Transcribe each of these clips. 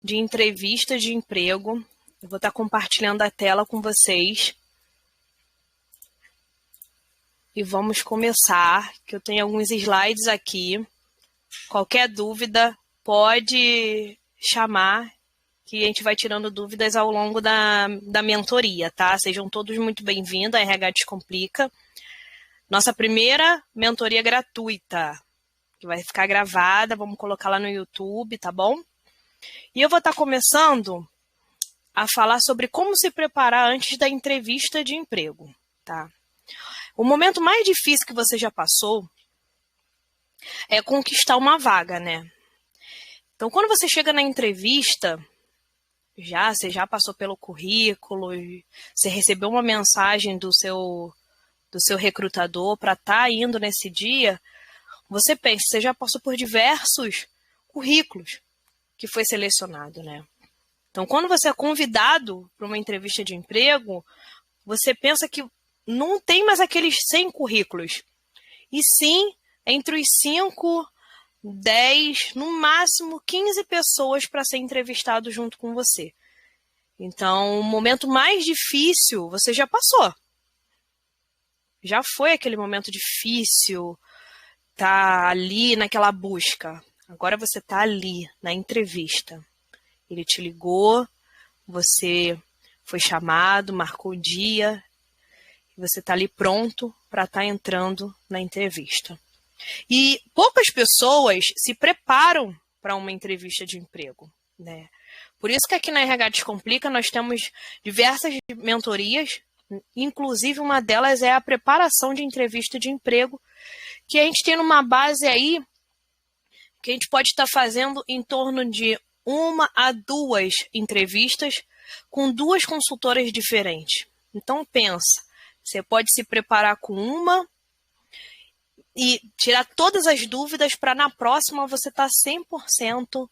de entrevista de emprego. Eu vou estar compartilhando a tela com vocês. E vamos começar, que eu tenho alguns slides aqui. Qualquer dúvida pode chamar, que a gente vai tirando dúvidas ao longo da mentoria, tá? Sejam todos muito bem-vindos à RH Descomplica. Nossa primeira mentoria gratuita, que vai ficar gravada, vamos colocar lá no YouTube, tá bom? E eu vou estar começando a falar sobre como se preparar antes da entrevista de emprego, tá? O momento mais difícil que você já passou é conquistar uma vaga, né? Então, quando você chega na entrevista, você já passou pelo currículo, você recebeu uma mensagem do seu recrutador para estar indo nesse dia, você pensa, você já passou por diversos currículos que foi selecionado, né? Então, quando você é convidado para uma entrevista de emprego, você pensa que não tem mais aqueles 100 currículos. E sim, entre os 5, 10, no máximo 15 pessoas para ser entrevistado junto com você. Então, o momento mais difícil você já passou. Já foi aquele momento difícil, tá ali naquela busca. Agora você tá ali na entrevista. Ele te ligou, você foi chamado, marcou o dia, e você tá ali pronto para estar entrando na entrevista. E poucas pessoas se preparam para uma entrevista de emprego, né? Por isso que aqui na RH Descomplica nós temos diversas mentorias, inclusive uma delas é a preparação de entrevista de emprego, que a gente tem uma base aí que a gente pode estar fazendo em torno de 1 a 2 entrevistas com 2 consultoras diferentes. Então pensa, você pode se preparar com uma e tirar todas as dúvidas para na próxima você estar 100%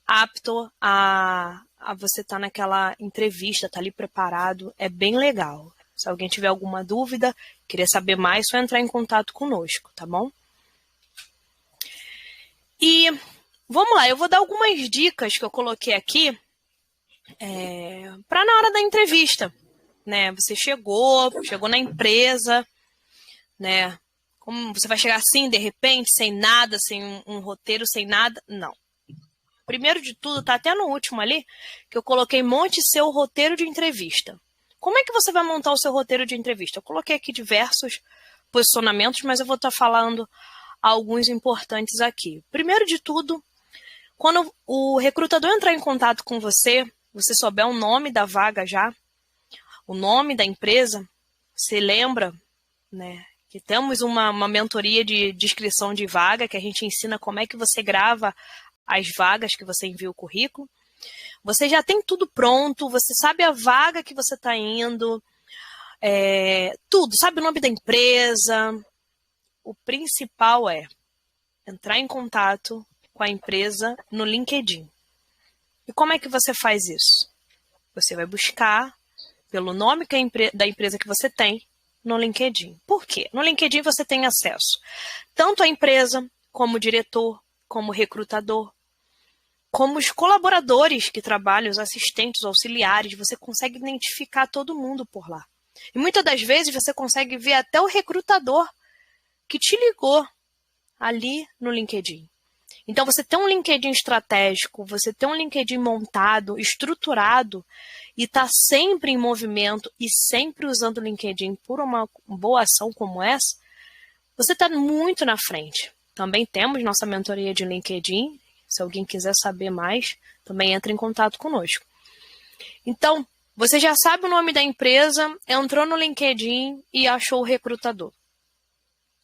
apto a você estar naquela entrevista, estar ali preparado. É bem legal. Se alguém tiver alguma dúvida, querer saber mais, só entrar em contato conosco, tá bom? E vamos lá, eu vou dar algumas dicas que eu coloquei aqui para na hora da entrevista, né? Você chegou na empresa, né? Como você vai chegar assim, de repente, sem nada, sem um roteiro, sem nada? Não. Primeiro de tudo, tá até no último ali, que eu coloquei monte seu roteiro de entrevista. Como é que você vai montar o seu roteiro de entrevista? Eu coloquei aqui diversos posicionamentos, mas eu vou estar falando alguns importantes aqui. Primeiro de tudo, quando o recrutador entrar em contato com você, você souber o nome da vaga já, o nome da empresa, você lembra, né, que temos uma mentoria de descrição de vaga, que a gente ensina como é que você grava as vagas que você envia o currículo. Você já tem tudo pronto, você sabe a vaga que você está indo, tudo, sabe o nome da empresa. O principal é entrar em contato com a empresa no LinkedIn. E como é que você faz isso? Você vai buscar pelo nome da empresa que você tem no LinkedIn. Por quê? No LinkedIn você tem acesso tanto à empresa, como o diretor, como o recrutador, como os colaboradores que trabalham, os assistentes, os auxiliares. Você consegue identificar todo mundo por lá. E muitas das vezes você consegue ver até o recrutador que te ligou ali no LinkedIn. Então, você tem um LinkedIn estratégico, você tem um LinkedIn montado, estruturado, e está sempre em movimento e sempre usando o LinkedIn por uma boa ação como essa, você está muito na frente. Também temos nossa mentoria de LinkedIn. Se alguém quiser saber mais, também entra em contato conosco. Então, você já sabe o nome da empresa, entrou no LinkedIn e achou o recrutador.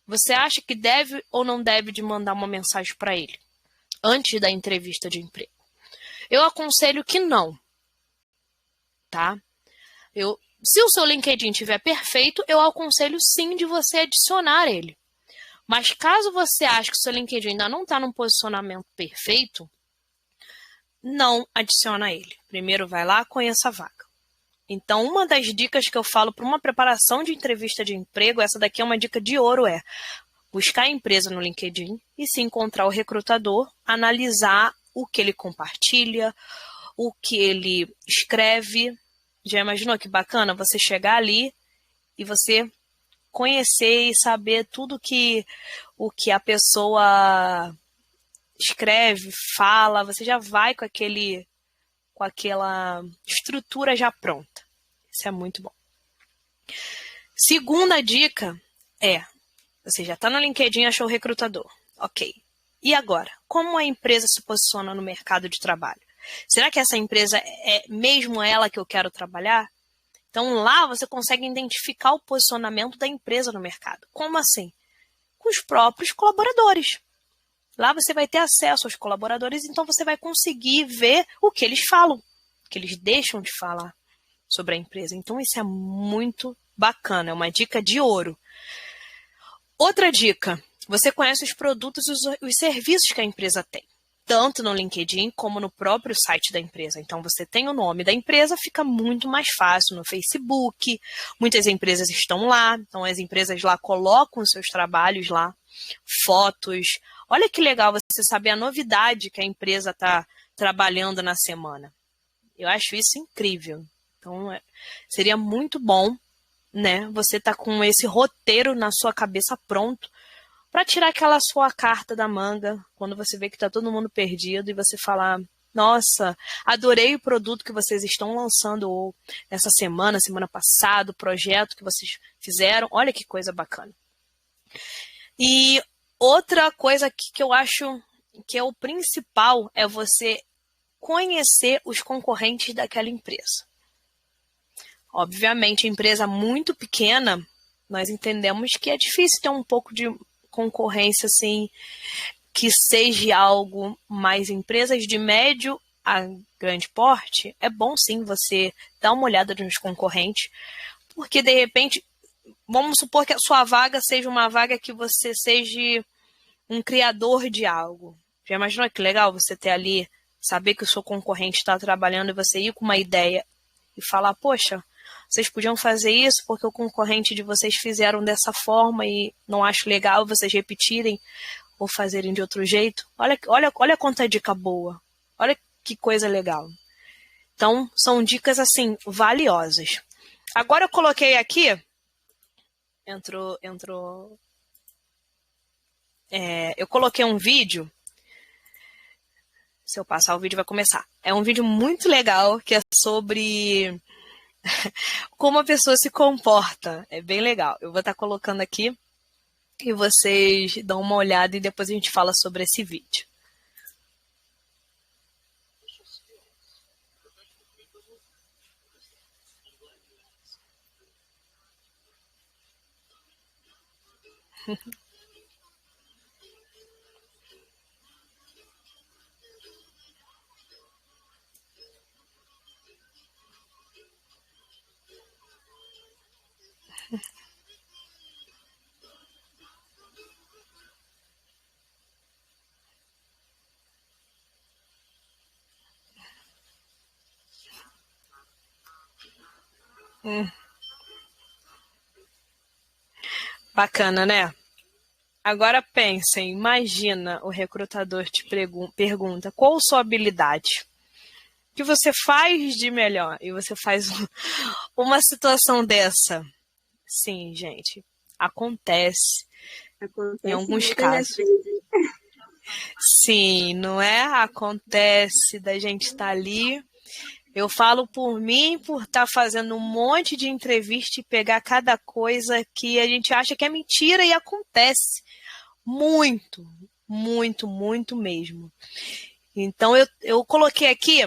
Você acha que deve ou não deve de mandar uma mensagem para ele antes da entrevista de emprego? Eu aconselho que não, tá? Se o seu LinkedIn estiver perfeito, eu aconselho sim de você adicionar ele. Mas caso você ache que o seu LinkedIn ainda não está num posicionamento perfeito, não adiciona ele. Primeiro vai lá, conheça a vaga. Então, uma das dicas que eu falo para uma preparação de entrevista de emprego, essa daqui é uma dica de ouro, buscar a empresa no LinkedIn e se encontrar o recrutador, analisar o que ele compartilha, o que ele escreve. Já imaginou que bacana você chegar ali e você conhecer e saber tudo o que a pessoa escreve, fala, você já vai com aquela estrutura já pronta. Isso é muito bom. Segunda dica é, você já está no LinkedIn, achou o recrutador. Ok. E agora? Como a empresa se posiciona no mercado de trabalho? Será que essa empresa é mesmo ela que eu quero trabalhar? Então lá você consegue identificar o posicionamento da empresa no mercado. Como assim? Com os próprios colaboradores. Lá você vai ter acesso aos colaboradores, então você vai conseguir ver o que eles falam, o que eles deixam de falar sobre a empresa. Então isso é muito bacana, é uma dica de ouro. Outra dica, você conhece os produtos e os serviços que a empresa tem, tanto no LinkedIn como no próprio site da empresa. Então você tem o nome da empresa, fica muito mais fácil no Facebook, muitas empresas estão lá, então as empresas lá colocam os seus trabalhos lá, fotos. Olha que legal você saber a novidade que a empresa está trabalhando na semana. Eu acho isso incrível. Então seria muito bom, né, você tá com esse roteiro na sua cabeça pronto para tirar aquela sua carta da manga quando você vê que está todo mundo perdido e você falar, nossa, adorei o produto que vocês estão lançando essa semana passada, o projeto que vocês fizeram, olha que coisa bacana. E outra coisa que eu acho que é o principal é você conhecer os concorrentes daquela empresa. Obviamente, empresa muito pequena, nós entendemos que é difícil ter um pouco de concorrência, assim, que seja algo mais empresas de médio a grande porte. É bom, sim, você dar uma olhada nos concorrentes, porque, de repente, vamos supor que a sua vaga seja uma vaga que você seja um criador de algo. Já imaginou que legal você ter ali, saber que o seu concorrente está trabalhando e você ir com uma ideia e falar, poxa, vocês podiam fazer isso porque o concorrente de vocês fizeram dessa forma e não acho legal vocês repetirem ou fazerem de outro jeito. Olha quanta dica boa. Olha que coisa legal. Então, são dicas, assim, valiosas. Agora eu coloquei aqui, eu coloquei um vídeo. Se eu passar o vídeo vai começar. É um vídeo muito legal que é sobre como a pessoa se comporta. É bem legal. Eu vou estar colocando aqui e vocês dão uma olhada e depois a gente fala sobre esse vídeo. Bacana, né? Agora pensem, imagina o recrutador te pergunta qual sua habilidade? O que você faz de melhor? E você faz uma situação dessa. Sim, gente, acontece em alguns casos. Sim, não é? Acontece da gente estar ali. Eu falo por mim, por estar fazendo um monte de entrevista e pegar cada coisa que a gente acha que é mentira e acontece. Muito, muito, muito mesmo. Então, eu coloquei aqui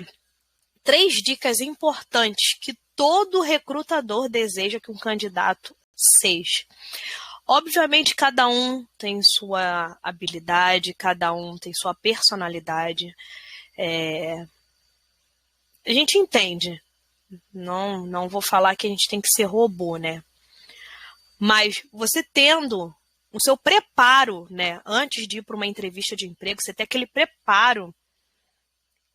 3 dicas importantes que todo recrutador deseja que um candidato seja. Obviamente, cada um tem sua habilidade, cada um tem sua personalidade. A gente entende. Não vou falar que a gente tem que ser robô, né? Mas você tendo o seu preparo, né? Antes de ir para uma entrevista de emprego, você ter aquele preparo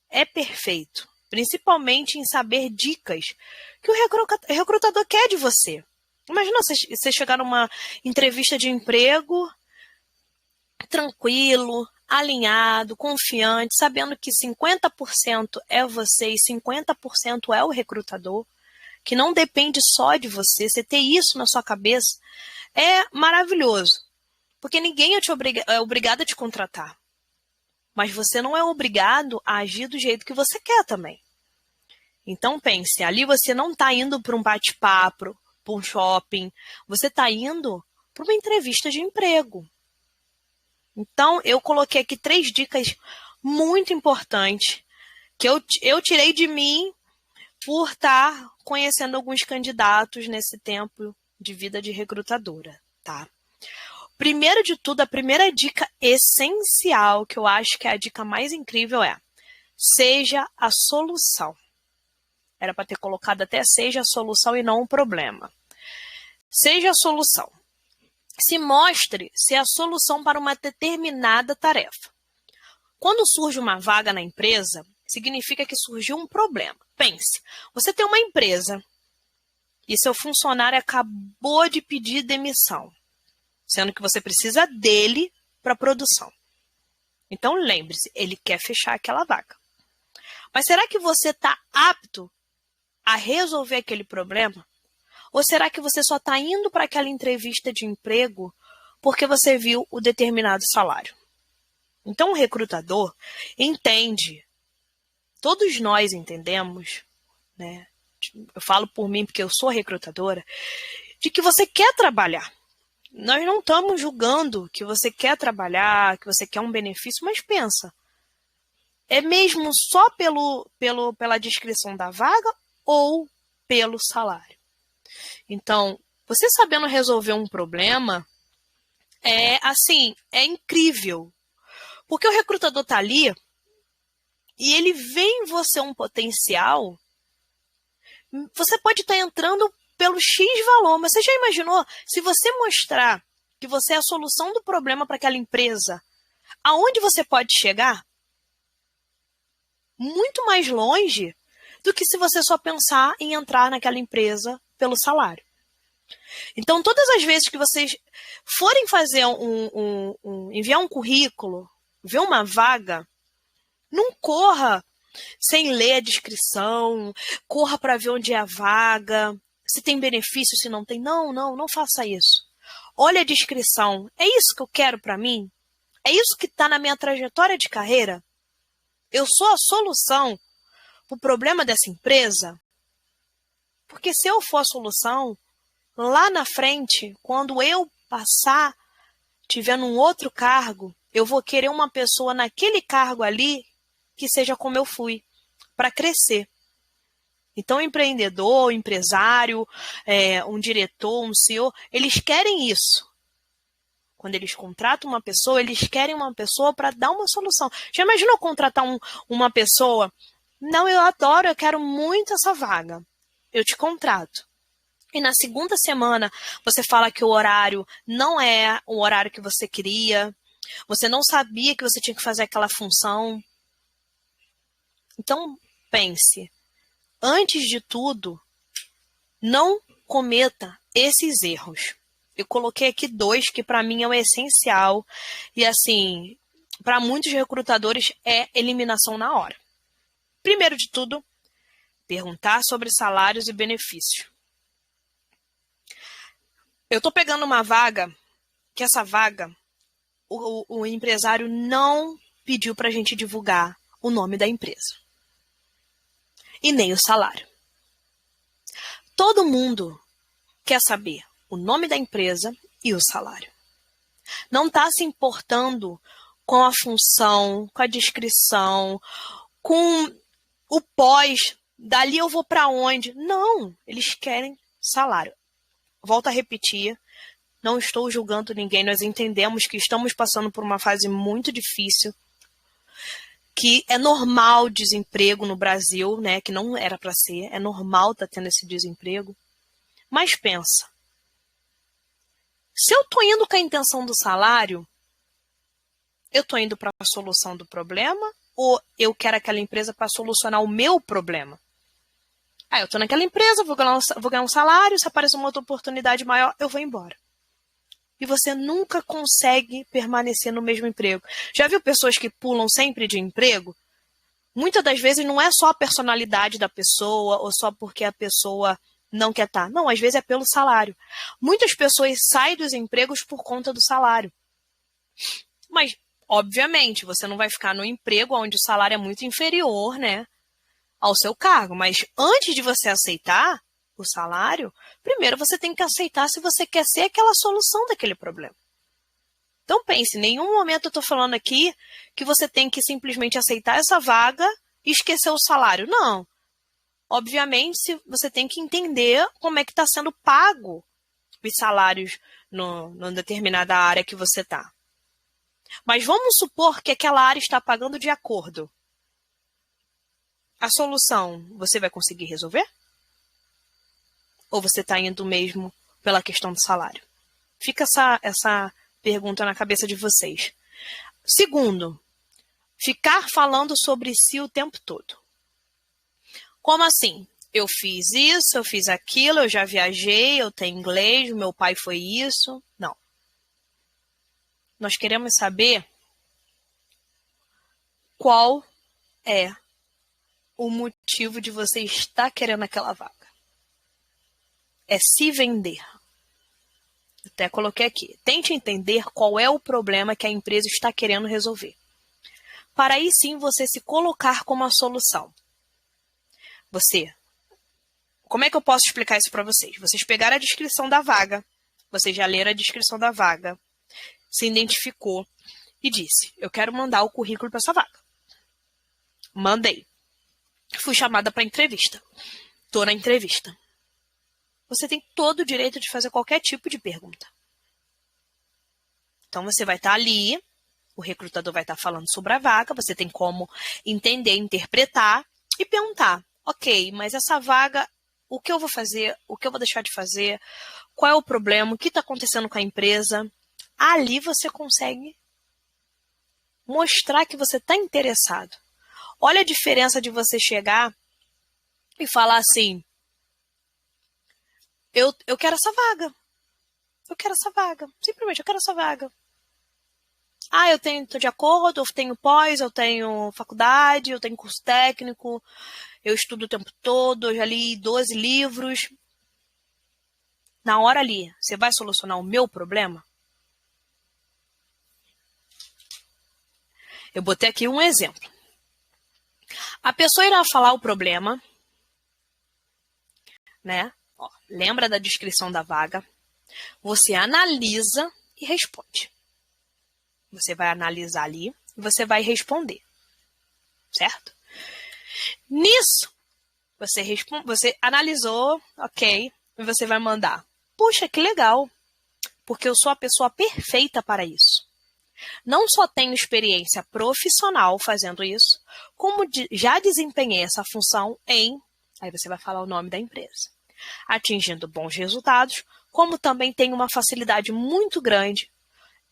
é perfeito. Principalmente em saber dicas que o recrutador quer de você. Imagina você chegar numa entrevista de emprego tranquilo, alinhado, confiante, sabendo que 50% é você e 50% é o recrutador, que não depende só de você. Você ter isso na sua cabeça é maravilhoso, porque ninguém é obrigado a te contratar, mas você não é obrigado a agir do jeito que você quer também. Então pense, ali você não está indo para um bate-papo, para um shopping, você está indo para uma entrevista de emprego. Então, eu coloquei aqui 3 dicas muito importantes que eu tirei de mim por estar conhecendo alguns candidatos nesse tempo de vida de recrutadora, tá? Primeiro de tudo, a primeira dica essencial, que eu acho que é a dica mais incrível, é: seja a solução. Era para ter colocado até seja a solução e não o problema. Seja a solução. Se mostre ser a solução para uma determinada tarefa. Quando surge uma vaga na empresa, significa que surgiu um problema. Pense, você tem uma empresa e seu funcionário acabou de pedir demissão, sendo que você precisa dele para a produção. Então lembre-se, ele quer fechar aquela vaga. Mas será que você está apto a resolver aquele problema? Ou será que você só está indo para aquela entrevista de emprego porque você viu o determinado salário? Então, o recrutador entende, todos nós entendemos, né? Eu falo por mim porque eu sou recrutadora, de que você quer trabalhar. Nós não estamos julgando que você quer trabalhar, que você quer um benefício, mas pensa, é mesmo só pela descrição da vaga ou pelo salário? Então, você sabendo resolver um problema, é incrível. Porque o recrutador está ali e ele vê em você um potencial. Você pode estar entrando pelo X valor, mas você já imaginou se você mostrar que você é a solução do problema para aquela empresa, aonde você pode chegar? Muito mais longe do que se você só pensar em entrar naquela empresa pelo salário. Então, todas as vezes que vocês forem fazer enviar um currículo, ver uma vaga, não corra sem ler a descrição, corra para ver onde é a vaga, se tem benefício, se não tem. Não faça isso. Olha a descrição. É isso que eu quero para mim? É isso que está na minha trajetória de carreira? Eu sou a solução para o problema dessa empresa? Porque se eu for a solução, lá na frente, quando eu passar, tiver num outro cargo, eu vou querer uma pessoa naquele cargo ali que seja como eu fui, para crescer. Então, o empreendedor, o empresário, um diretor, um CEO, eles querem isso. Quando eles contratam uma pessoa, eles querem uma pessoa para dar uma solução. Já imaginou contratar uma pessoa? Não, eu adoro, eu quero muito essa vaga. Eu te contrato. E na segunda semana, você fala que o horário não é o horário que você queria, você não sabia que você tinha que fazer aquela função. Então, pense, antes de tudo, não cometa esses erros. Eu coloquei aqui 2 que para mim é o essencial e assim, para muitos recrutadores é eliminação na hora. Primeiro de tudo, perguntar sobre salários e benefícios. Eu estou pegando uma vaga, que essa vaga, o empresário não pediu para a gente divulgar o nome da empresa. E nem o salário. Todo mundo quer saber o nome da empresa e o salário. Não está se importando com a função, com a descrição, com o pós, dali eu vou para onde. Não, eles querem salário. Volto a repetir, não estou julgando ninguém, nós entendemos que estamos passando por uma fase muito difícil, que é normal desemprego no Brasil, né? Que não era para ser, é normal estar tendo esse desemprego. Mas pensa, se eu estou indo com a intenção do salário, eu estou indo para a solução do problema ou eu quero aquela empresa para solucionar o meu problema? Eu estou naquela empresa, vou ganhar um salário, se aparecer uma outra oportunidade maior, eu vou embora. e você nunca consegue permanecer no mesmo emprego. Já viu pessoas que pulam sempre de emprego? Muitas das vezes não é só a personalidade da pessoa ou só porque a pessoa não quer estar. Não, às vezes é pelo salário. Muitas pessoas saem dos empregos por conta do salário. Mas, obviamente, você não vai ficar no emprego onde o salário é muito inferior, né, ao seu cargo. Mas antes de você aceitar o salário, primeiro você tem que aceitar se você quer ser aquela solução daquele problema. Então pense, em nenhum momento eu estou falando aqui que você tem que simplesmente aceitar essa vaga e esquecer o salário. Não. Obviamente, você tem que entender como é que está sendo pago os salários numa determinada área que você está. Mas vamos supor que aquela área está pagando de acordo. A solução, você vai conseguir resolver? Ou você está indo mesmo pela questão do salário? Fica essa pergunta na cabeça de vocês. Segundo, ficar falando sobre si o tempo todo. Como assim? Eu fiz isso, eu fiz aquilo, eu já viajei, eu tenho inglês, meu pai foi isso. Não. Nós queremos saber qual é o motivo de você estar querendo aquela vaga. É se vender. Até coloquei aqui. Tente entender qual é o problema que a empresa está querendo resolver. Para aí sim você se colocar como a solução. Como é que eu posso explicar isso para vocês? Vocês pegaram a descrição da vaga, vocês já leram a descrição da vaga, se identificou e disse, eu quero mandar o currículo para essa vaga. Mandei. Fui chamada para entrevista. Estou na entrevista. Você tem todo o direito de fazer qualquer tipo de pergunta. Então, você vai estar ali, o recrutador vai estar falando sobre a vaga, você tem como entender, interpretar e perguntar, ok, mas essa vaga, o que eu vou fazer, o que eu vou deixar de fazer, qual é o problema, o que está acontecendo com a empresa. Ali você consegue mostrar que você está interessado. Olha a diferença de você chegar e falar assim, eu quero essa vaga. Eu quero essa vaga. Simplesmente, eu quero essa vaga. Ah, estou de acordo, eu tenho pós, eu tenho faculdade, eu tenho curso técnico, eu estudo o tempo todo, eu já li 12 livros. Na hora ali, você vai solucionar o meu problema? Eu botei aqui um exemplo. A pessoa irá falar o problema, né? Ó, lembra da descrição da vaga? Você analisa e responde. Você vai analisar ali e você vai responder. Certo? Nisso, você analisou, ok, e você vai mandar. Puxa, que legal, porque eu sou a pessoa perfeita para isso. Não só tenho experiência profissional fazendo isso, como já desempenhei essa função aí você vai falar o nome da empresa, atingindo bons resultados, como também tenho uma facilidade muito grande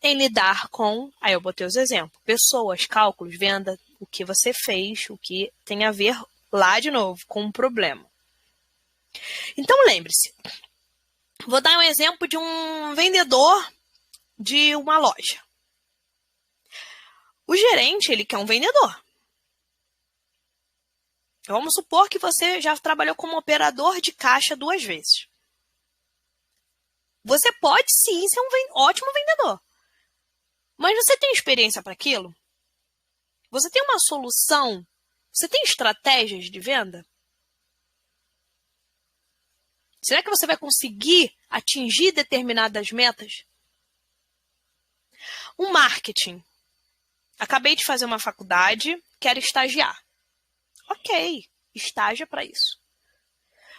em lidar com, aí eu botei os exemplos, pessoas, cálculos, venda, o que você fez, o que tem a ver, lá de novo, com um problema. Então lembre-se, vou dar um exemplo de um vendedor de uma loja. O gerente, ele quer um vendedor. Vamos supor que você já trabalhou como operador de caixa 2 vezes. Você pode sim ser um ótimo vendedor. Mas você tem experiência para aquilo? Você tem uma solução? Você tem estratégias de venda? Será que você vai conseguir atingir determinadas metas? O marketing. Acabei de fazer uma faculdade, quero estagiar. Ok, estágio para isso.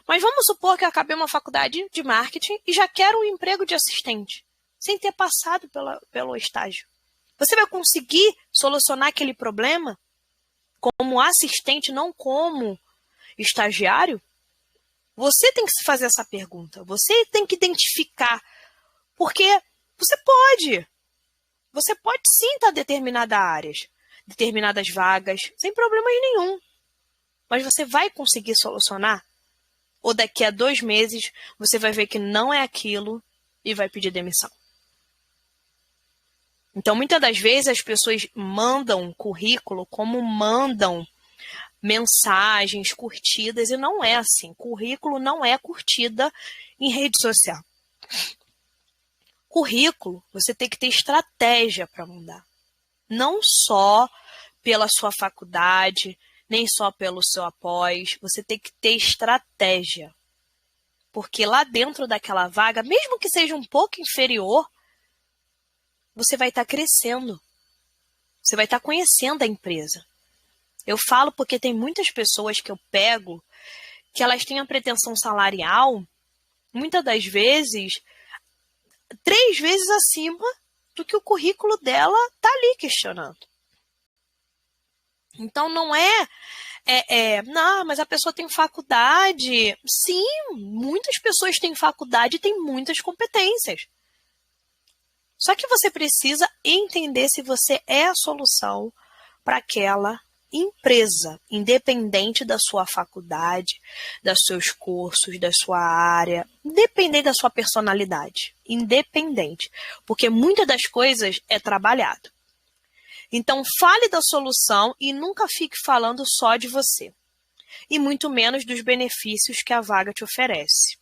Mas vamos supor que eu acabei uma faculdade de marketing e já quero um emprego de assistente, sem ter passado pelo estágio. Você vai conseguir solucionar aquele problema como assistente, não como estagiário? Você tem que se fazer essa pergunta. Você tem que identificar. Porque você pode. Você pode sim estar em determinadas áreas, determinadas vagas, sem problemas nenhum. Mas você vai conseguir solucionar? Ou daqui a 2 meses você vai ver que não é aquilo e vai pedir demissão? Então, muitas das vezes as pessoas mandam currículo como mandam mensagens, curtidas, e não é assim. Currículo não é curtida em rede social. Currículo, você tem que ter estratégia para mandar. Não só pela sua faculdade, nem só pelo seu após, você tem que ter estratégia. Porque lá dentro daquela vaga, mesmo que seja um pouco inferior, você vai estar crescendo. Você vai estar conhecendo a empresa. Eu falo porque tem muitas pessoas que eu pego que elas têm a pretensão salarial, muitas das vezes, 3 vezes acima do que o currículo dela está ali questionando. Então, não não, mas a pessoa tem faculdade. Sim, muitas pessoas têm faculdade e têm muitas competências. Só que você precisa entender se você é a solução para aquela empresa, independente da sua faculdade, dos seus cursos, da sua área, independente da sua personalidade, independente, porque muitas das coisas é trabalhado. Então, fale da solução e nunca fique falando só de você, e muito menos dos benefícios que a vaga te oferece.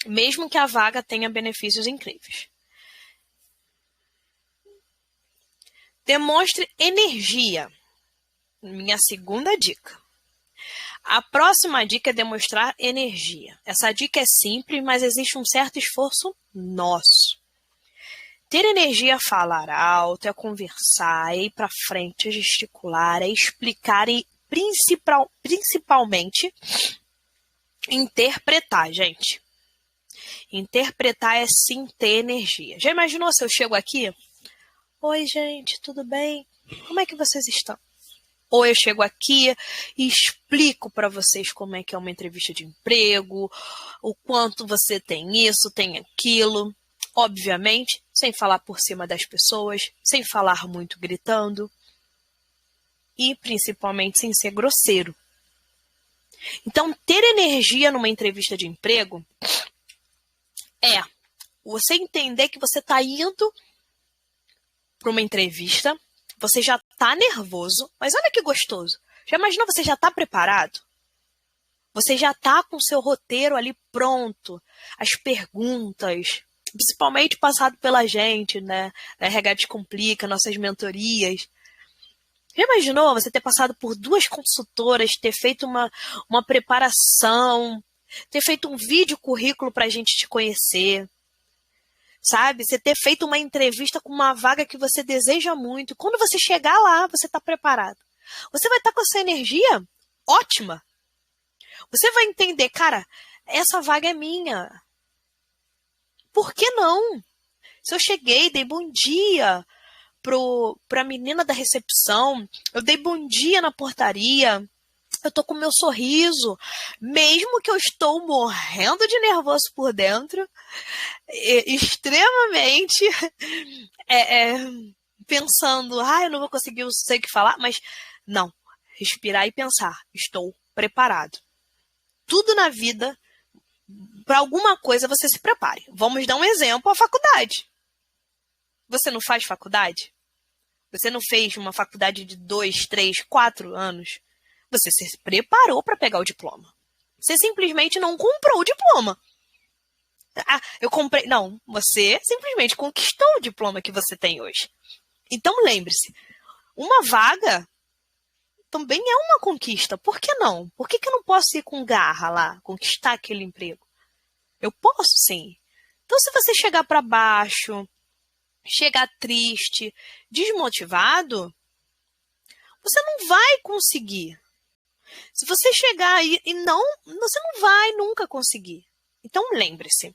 Mesmo que a vaga tenha benefícios incríveis. Demonstre energia. Minha segunda dica. A próxima dica é demonstrar energia. Essa dica é simples, mas existe um certo esforço nosso. Ter energia é falar alto, é conversar, é ir para frente, é gesticular, é explicar e principalmente interpretar, gente. Interpretar é sim ter energia. Já imaginou se eu chego aqui? Oi, gente, tudo bem? Como é que vocês estão? Ou eu chego aqui e explico para vocês como é que é uma entrevista de emprego, o quanto você tem isso, tem aquilo. Obviamente, sem falar por cima das pessoas, sem falar muito gritando e principalmente sem ser grosseiro. Então, ter energia numa entrevista de emprego é você entender que você está indo para uma entrevista, você já está nervoso, mas olha que gostoso. Já imaginou, você já está preparado? Você já está com o seu roteiro ali pronto, as perguntas, principalmente passado pela gente, né? A RH Descomplica, nossas mentorias. Já imaginou você ter passado por 2 consultoras, ter feito uma preparação, ter feito um vídeo currículo para a gente te conhecer? Sabe? Você ter feito uma entrevista com uma vaga que você deseja muito. Quando você chegar lá, você está preparado. Você vai estar com essa energia ótima. Você vai entender, cara, essa vaga é minha. Por que não? Se eu cheguei, dei bom dia para a menina da recepção, eu dei bom dia na portaria, eu tô com meu sorriso, mesmo que eu estou morrendo de nervoso por dentro, extremamente pensando, eu não vou conseguir, eu sei o que falar, mas não, respirar e pensar, estou preparado. Tudo na vida, para alguma coisa você se prepare. Vamos dar um exemplo, a faculdade. Você não faz faculdade? Você não fez uma faculdade de 2, 3, 4 anos? Você se preparou para pegar o diploma. Você simplesmente não comprou o diploma. Eu comprei. Não, você simplesmente conquistou o diploma que você tem hoje. Então lembre-se, uma vaga também é uma conquista. Por que não? Por que eu não posso ir com garra lá, conquistar aquele emprego? Eu posso sim. Então, se você chegar para baixo, chegar triste, desmotivado, você não vai conseguir. Se você chegar aí e você não vai nunca conseguir. Então, lembre-se,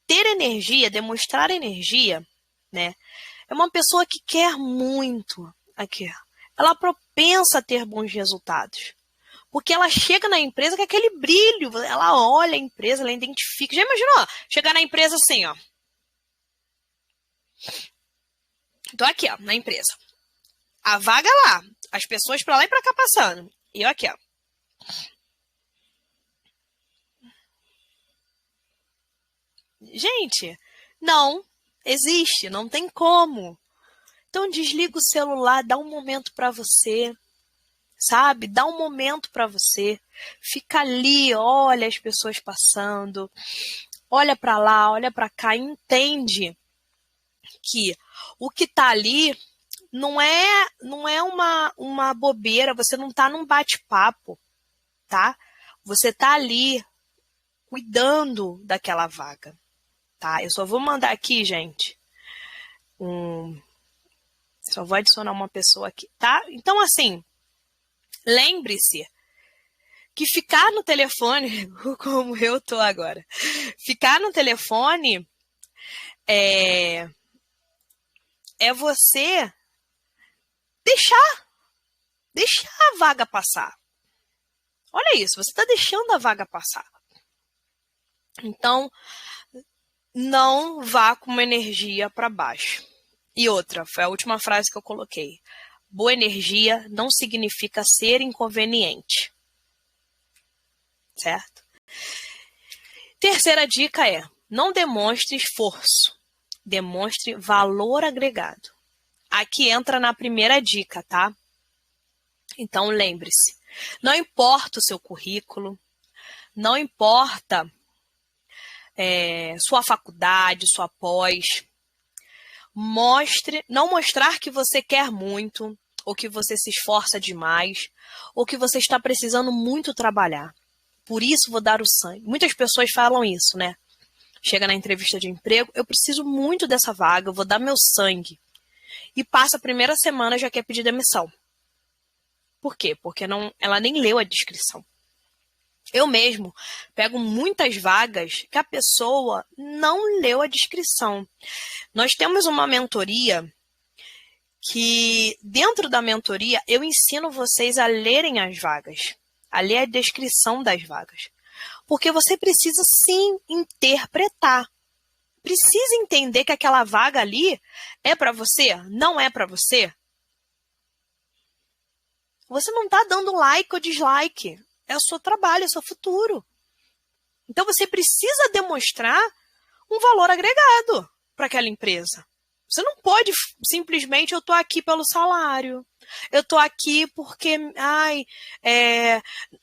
ter energia, demonstrar energia, né? É uma pessoa que quer muito aqui. Ela é propensa a ter bons resultados. Porque ela chega na empresa com aquele brilho, ela olha a empresa, ela identifica. Já imaginou? Chegar na empresa assim, ó. Tô aqui, ó, na empresa. A vaga lá, as pessoas pra lá e pra cá passando. E eu aqui, ó. Gente, não. existe, não tem como. Então desliga o celular, dá um momento para você, sabe? Dá um momento para você. Fica ali, olha as pessoas passando, olha para lá, olha para cá, entende que o que está ali não é uma bobeira, você não está num bate-papo, tá? Você está ali cuidando daquela vaga, tá? Eu só vou mandar aqui, gente, só vou adicionar uma pessoa aqui, tá? Então, assim, lembre-se que ficar no telefone, como eu tô agora, ficar no telefone é você deixar a vaga passar. Olha isso, você está deixando a vaga passar. Então, não vá com uma energia para baixo. E outra, foi a última frase que eu coloquei. Boa energia não significa ser inconveniente. Certo? Terceira dica é, não demonstre esforço. Demonstre valor agregado. Aqui entra na primeira dica, tá? Então, lembre-se, não importa o seu currículo, não importa sua faculdade, sua pós, não mostrar que você quer muito, ou que você se esforça demais, ou que você está precisando muito trabalhar. Por isso vou dar o sangue. Muitas pessoas falam isso, né? Chega na entrevista de emprego, eu preciso muito dessa vaga, eu vou dar meu sangue. E passa a primeira semana e já quer pedir demissão. Por quê? Porque ela nem leu a descrição. Eu mesmo pego muitas vagas que a pessoa não leu a descrição. Nós temos uma mentoria que, dentro da mentoria, eu ensino vocês a lerem as vagas, a ler a descrição das vagas. Porque você precisa, sim, interpretar. Precisa entender que aquela vaga ali é para você, não é para você. Você não está dando like ou dislike. É o seu trabalho, é o seu futuro. Então, você precisa demonstrar um valor agregado para aquela empresa. Você não pode simplesmente, eu estou aqui pelo salário. Eu estou aqui porque,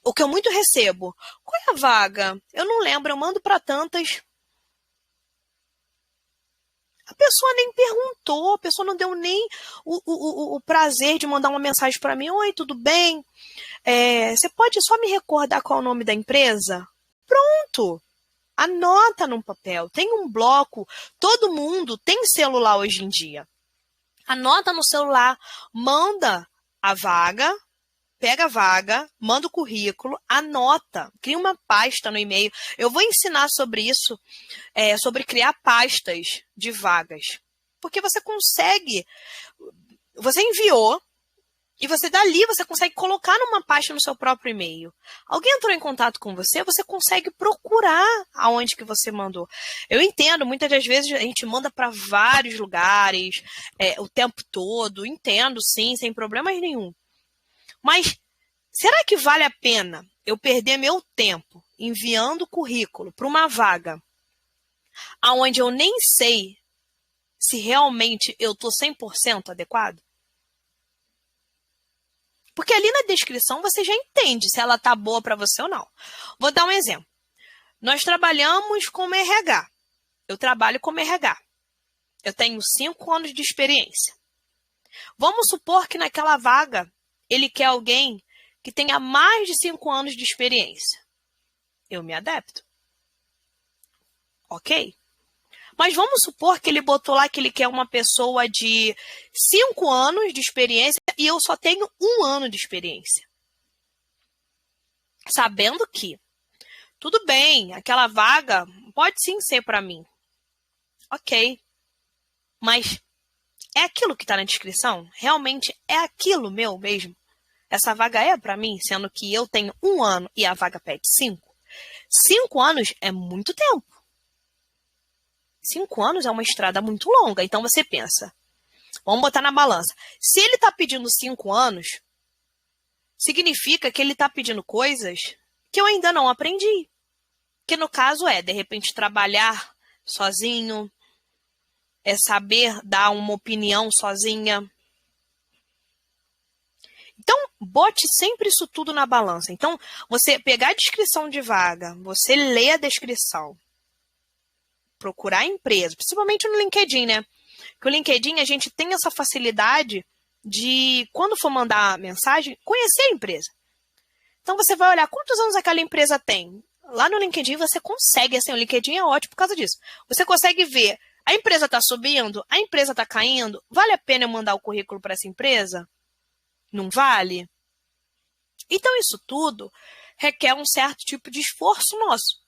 o que eu muito recebo. Qual é a vaga? Eu não lembro, eu mando para tantas. A pessoa nem perguntou, a pessoa não deu nem o prazer de mandar uma mensagem para mim. Oi, tudo bem? Você pode só me recordar qual é o nome da empresa? Pronto! Anota num papel, tem um bloco, todo mundo tem celular hoje em dia. Anota no celular, manda a vaga, pega a vaga, manda o currículo, anota, cria uma pasta no e-mail. Eu vou ensinar sobre isso, sobre criar pastas de vagas. Porque você consegue, você enviou, e você dali, você consegue colocar numa pasta no seu próprio e-mail. Alguém entrou em contato com você, você consegue procurar aonde que você mandou. Eu entendo, muitas das vezes a gente manda para vários lugares, o tempo todo. Entendo, sim, sem problemas nenhum. Mas será que vale a pena eu perder meu tempo enviando currículo para uma vaga aonde eu nem sei se realmente eu estou 100% adequado? Porque ali na descrição você já entende se ela está boa para você ou não. Vou dar um exemplo. Nós trabalhamos como RH. Eu trabalho como RH. Eu tenho 5 anos de experiência. Vamos supor que naquela vaga ele quer alguém que tenha mais de 5 anos de experiência. Eu me adapto. Ok? Mas vamos supor que ele botou lá que ele quer uma pessoa de 5 anos de experiência e eu só tenho 1 ano de experiência. Sabendo que, tudo bem, aquela vaga pode sim ser para mim. Ok. Mas é aquilo que está na descrição? Realmente é aquilo meu mesmo? Essa vaga é para mim, sendo que eu tenho 1 ano e a vaga pede 5? 5 anos é muito tempo. 5 anos é uma estrada muito longa. Então você pensa, vamos botar na balança. Se ele está pedindo 5 anos, significa que ele está pedindo coisas que eu ainda não aprendi. Que no caso de repente, trabalhar sozinho, é saber dar uma opinião sozinha. Então, bote sempre isso tudo na balança. Então, você pegar a descrição de vaga, você ler a descrição, procurar a empresa, principalmente no LinkedIn, né? Porque o LinkedIn, a gente tem essa facilidade de, quando for mandar mensagem, conhecer a empresa. Então, você vai olhar quantos anos aquela empresa tem. Lá no LinkedIn, você consegue, assim, o LinkedIn é ótimo por causa disso. Você consegue ver, a empresa está subindo, a empresa está caindo, vale a pena eu mandar o currículo para essa empresa? Não vale? Então, isso tudo requer um certo tipo de esforço nosso.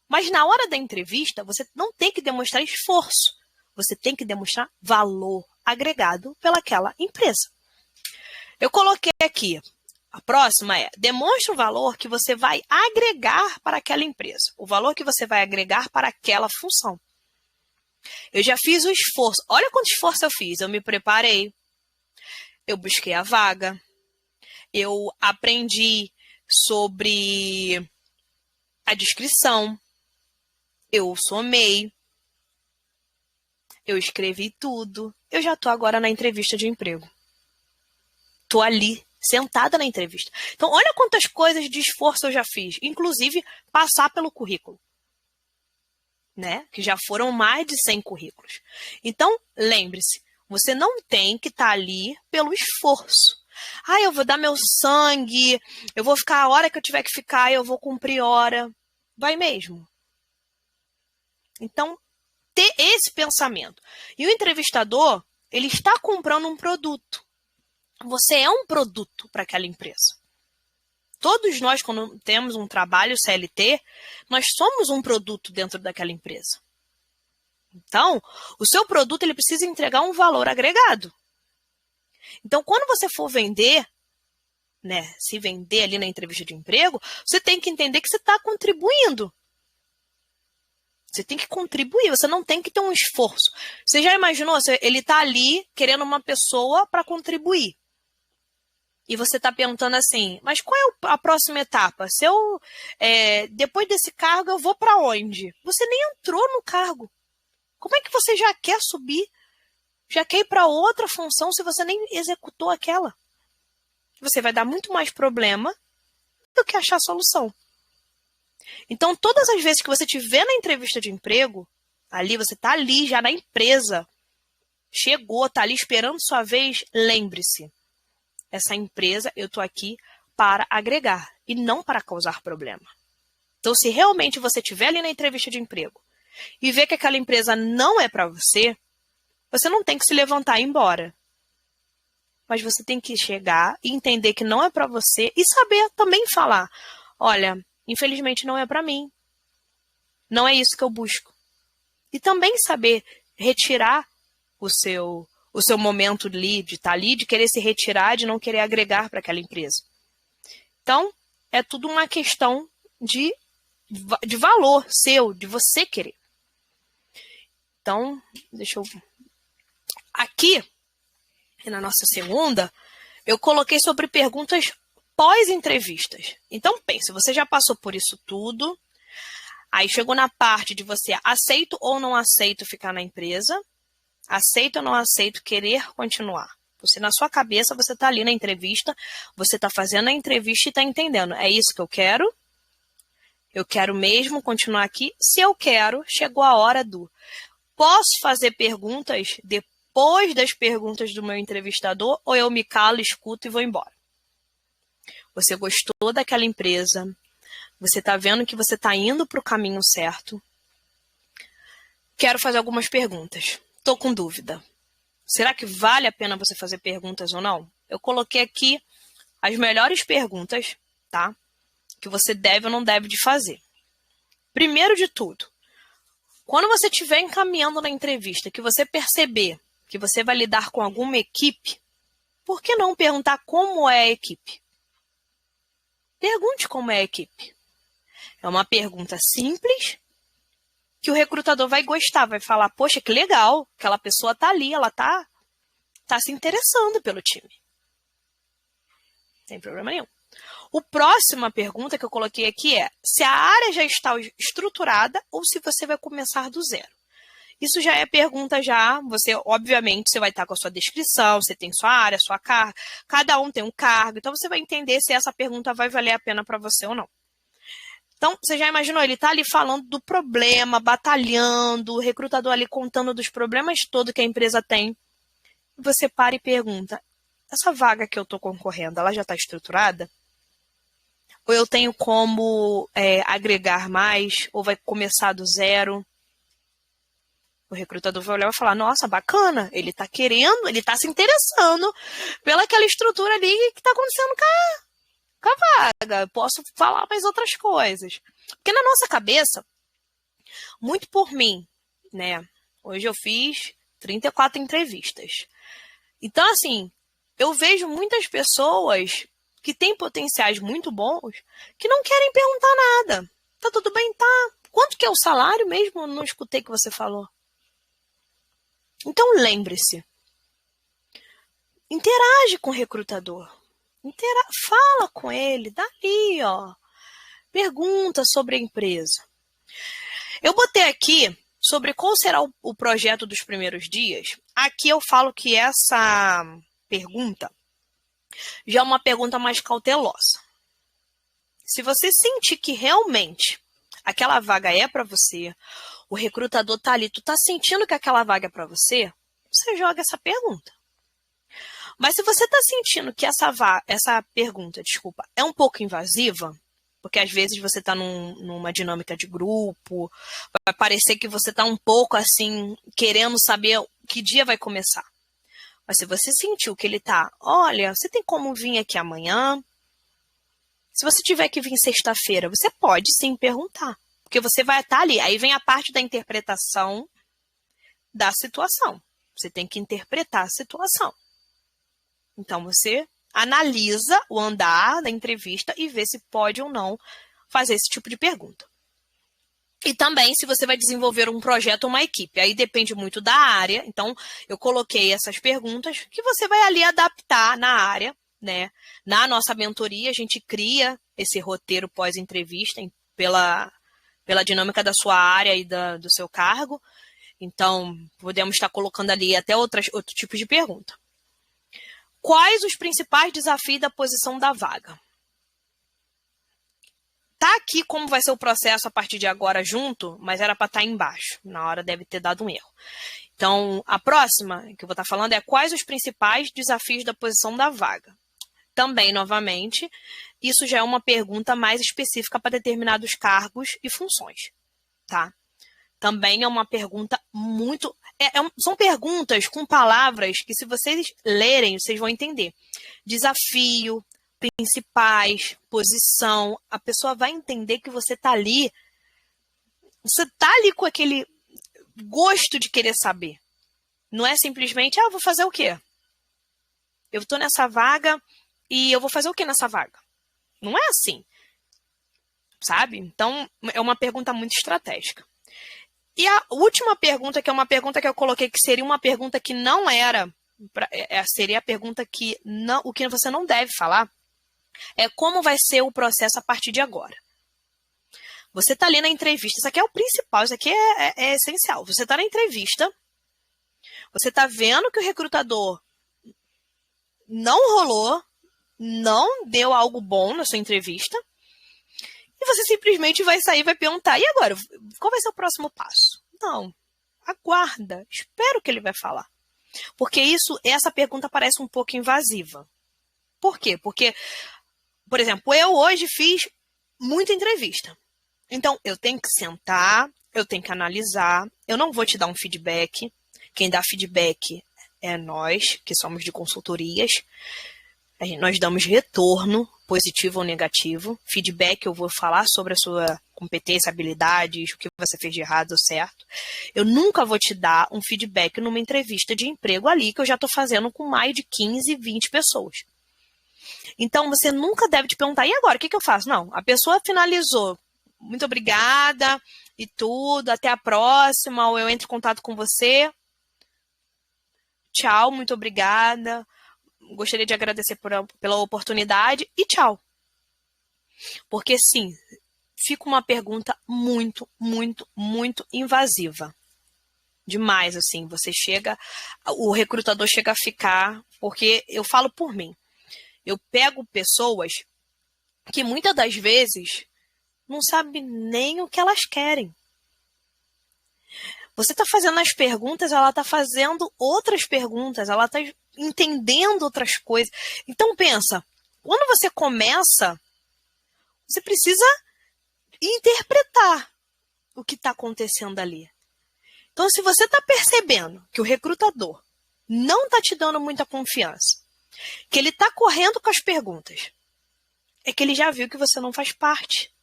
Mas na hora da entrevista, você não tem que demonstrar esforço. Você tem que demonstrar valor agregado pelaquela empresa. Eu coloquei aqui, a próxima é, demonstre o valor que você vai agregar para aquela empresa. O valor que você vai agregar para aquela função. Eu já fiz o esforço. Olha quanto esforço eu fiz. Eu me preparei. Eu busquei a vaga, eu aprendi sobre a descrição, eu somei, eu escrevi tudo. Eu já estou agora na entrevista de emprego. Estou ali, sentada na entrevista. Então, olha quantas coisas de esforço eu já fiz, inclusive passar pelo currículo, né? Que já foram mais de 100 currículos. Então, lembre-se, você não tem que estar ali pelo esforço. Ah, eu vou dar meu sangue, eu vou ficar a hora que eu tiver que ficar, eu vou cumprir hora. Vai mesmo. Então, ter esse pensamento. E o entrevistador, ele está comprando um produto. Você é um produto para aquela empresa. Todos nós, quando temos um trabalho CLT, nós somos um produto dentro daquela empresa. Então, o seu produto ele precisa entregar um valor agregado. Então, quando você for vender, né, se vender ali na entrevista de emprego, você tem que entender que você está contribuindo. Você tem que contribuir, você não tem que ter um esforço. Você já imaginou? Ele está ali querendo uma pessoa para contribuir. E você está perguntando assim, mas qual é a próxima etapa? Se eu, depois desse cargo, eu vou para onde? Você nem entrou no cargo. Como é que você já quer subir? Já quer ir para outra função se você nem executou aquela? Você vai dar muito mais problema do que achar solução. Então, todas as vezes que você estiver na entrevista de emprego, ali, você está ali já na empresa, chegou, está ali esperando sua vez, lembre-se, essa empresa eu estou aqui para agregar e não para causar problema. Então, se realmente você estiver ali na entrevista de emprego e ver que aquela empresa não é para você, você não tem que se levantar e ir embora. Mas você tem que chegar e entender que não é para você e saber também falar, olha, infelizmente não é para mim. Não é isso que eu busco. E também saber retirar o seu momento ali, de estar ali, de querer se retirar, de não querer agregar para aquela empresa. Então, é tudo uma questão de valor seu, de você querer. Então, deixa eu... Aqui, na nossa segunda, eu coloquei sobre perguntas pós-entrevistas. Então, pense, você já passou por isso tudo, aí chegou na parte de você aceito ou não aceito ficar na empresa, aceito ou não aceito querer continuar. Você, na sua cabeça, você está ali na entrevista, você está fazendo a entrevista e está entendendo, é isso que eu quero mesmo continuar aqui. Se eu quero, chegou a hora do... Posso fazer perguntas depois das perguntas do meu entrevistador ou eu me calo, escuto e vou embora? Você gostou daquela empresa, você está vendo que você está indo para o caminho certo. Quero fazer algumas perguntas. Estou com dúvida. Será que vale a pena você fazer perguntas ou não? Eu coloquei aqui as melhores perguntas, tá? Que você deve ou não deve de fazer. Primeiro de tudo, quando você estiver encaminhando na entrevista, que você perceber que você vai lidar com alguma equipe, por que não perguntar como é a equipe? Pergunte como é a equipe. É uma pergunta simples que o recrutador vai gostar, vai falar, poxa, que legal, aquela pessoa está ali, ela está se interessando pelo time. Sem problema nenhum. A próxima pergunta que eu coloquei aqui é se a área já está estruturada ou se você vai começar do zero. Isso já é pergunta já, você, obviamente, você vai estar com a sua descrição, você tem sua área, sua carga, cada um tem um cargo, então você vai entender se essa pergunta vai valer a pena para você ou não. Então, você já imaginou, ele está ali falando do problema, batalhando, o recrutador ali contando dos problemas todos que a empresa tem. Você para e pergunta, essa vaga que eu estou concorrendo, ela já está estruturada? Ou eu tenho como agregar mais? Ou vai começar do zero? O recrutador vai olhar e vai falar, nossa, bacana, ele está querendo, ele está se interessando pelaquela estrutura ali que está acontecendo com a vaga. Posso falar mais outras coisas. Porque na nossa cabeça, muito por mim, né? Hoje eu fiz 34 entrevistas. Então, assim, eu vejo muitas pessoas que têm potenciais muito bons que não querem perguntar nada. Tá tudo bem, tá? Quanto que é o salário mesmo? Eu não escutei que você falou. Então, lembre-se. Interage com o recrutador. Fala com ele, dali, ó. Pergunta sobre a empresa. Eu botei aqui sobre qual será o projeto dos primeiros dias. Aqui eu falo que essa pergunta já é uma pergunta mais cautelosa. Se você sentir que realmente aquela vaga é para você, o recrutador tá ali, tu tá sentindo que aquela vaga é para você, você joga essa pergunta. Mas se você tá sentindo que essa pergunta, é um pouco invasiva, porque às vezes você tá numa dinâmica de grupo, vai parecer que você tá um pouco assim, querendo saber que dia vai começar. Mas se você sentiu que ele tá, olha, você tem como vir aqui amanhã? Se você tiver que vir sexta-feira, você pode sim perguntar. Porque você vai estar ali. Aí vem a parte da interpretação da situação. Você tem que interpretar a situação. Então, você analisa o andar da entrevista e vê se pode ou não fazer esse tipo de pergunta. E também se você vai desenvolver um projeto ou uma equipe. Aí depende muito da área. Então, eu coloquei essas perguntas que você vai ali adaptar na área, né? Na nossa mentoria, a gente cria esse roteiro pós-entrevista pela dinâmica da sua área e do seu cargo. Então, podemos estar colocando ali até outro tipo de pergunta. Quais os principais desafios da posição da vaga? Tá aqui como vai ser o processo a partir de agora junto, mas era para estar embaixo. Na hora deve ter dado um erro. Então, a próxima que eu vou estar falando é quais os principais desafios da posição da vaga. Também, novamente, isso já é uma pergunta mais específica para determinados cargos e funções, tá? Também é uma pergunta muito... são perguntas com palavras que, se vocês lerem, vocês vão entender. Desafio, principais, posição, a pessoa vai entender que você está ali com aquele gosto de querer saber. Não é simplesmente, vou fazer o quê? Eu estou nessa vaga e eu vou fazer o quê nessa vaga? Não é assim, sabe? Então, é uma pergunta muito estratégica. E a última pergunta, que é uma pergunta que eu coloquei, que seria uma pergunta que não era, seria a pergunta que não, o que você não deve falar, é como vai ser o processo a partir de agora. Você está ali na entrevista, isso aqui é o principal, isso aqui é essencial. Você está na entrevista, você está vendo que o recrutador não rolou, não deu algo bom na sua entrevista, e você simplesmente vai sair e vai perguntar, e agora? Qual vai ser o próximo passo? Não, aguarda, espera o que ele vai falar. Porque essa pergunta parece um pouco invasiva. Por quê? Porque, por exemplo, eu hoje fiz muita entrevista. Então, eu tenho que sentar, eu tenho que analisar, eu não vou te dar um feedback. Quem dá feedback é nós, que somos de consultorias. Nós damos retorno, positivo ou negativo. Feedback, eu vou falar sobre a sua competência, habilidades, o que você fez de errado ou certo. Eu nunca vou te dar um feedback numa entrevista de emprego ali, que eu já estou fazendo com mais de 15, 20 pessoas. Então, você nunca deve te perguntar, e agora, o que eu faço? Não, a pessoa finalizou. Muito obrigada e tudo, até a próxima, ou eu entro em contato com você. Tchau, muito obrigada. Gostaria de agradecer pela oportunidade e tchau. Porque, sim, fica uma pergunta muito, muito, muito invasiva. Demais, assim. O recrutador chega a ficar, porque eu falo por mim. Eu pego pessoas que muitas das vezes não sabem nem o que elas querem. Você está fazendo as perguntas, ela está fazendo outras perguntas, ela está entendendo outras coisas. Então pensa, quando você começa, você precisa interpretar o que está acontecendo ali. Então, se você está percebendo que o recrutador não está te dando muita confiança, que ele está correndo com as perguntas, é que ele já viu que você não faz parte,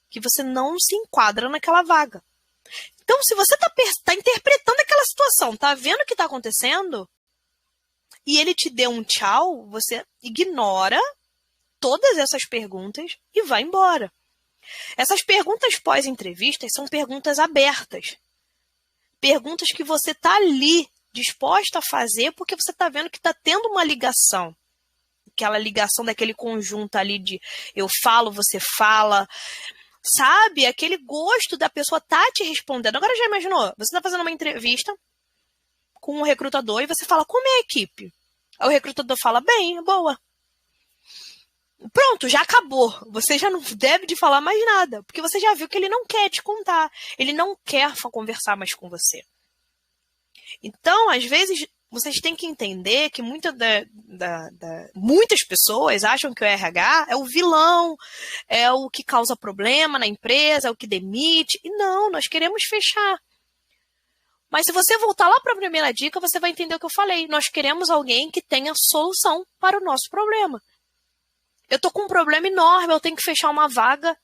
que você não se enquadra naquela vaga. Então, se você está interpretando aquela situação, está vendo o que está acontecendo, e ele te deu um tchau, você ignora todas essas perguntas e vai embora. Essas perguntas pós-entrevistas são perguntas abertas. Perguntas que você está ali disposta a fazer porque você está vendo que está tendo uma ligação. Aquela ligação daquele conjunto ali de eu falo, você fala. Sabe? Aquele gosto da pessoa tá te respondendo. Agora já imaginou? Você está fazendo uma entrevista com um recrutador e você fala, como é a equipe? Aí o recrutador fala, bem, boa. Pronto, já acabou. Você já não deve de falar mais nada, porque você já viu que ele não quer te contar. Ele não quer conversar mais com você. Então, às vezes, vocês têm que entender que muitas pessoas acham que o RH é o vilão, é o que causa problema na empresa, é o que demite. E não, nós queremos fechar. Mas se você voltar lá para a primeira dica, você vai entender o que eu falei. Nós queremos alguém que tenha solução para o nosso problema. Eu estou com um problema enorme, eu tenho que fechar uma vaga,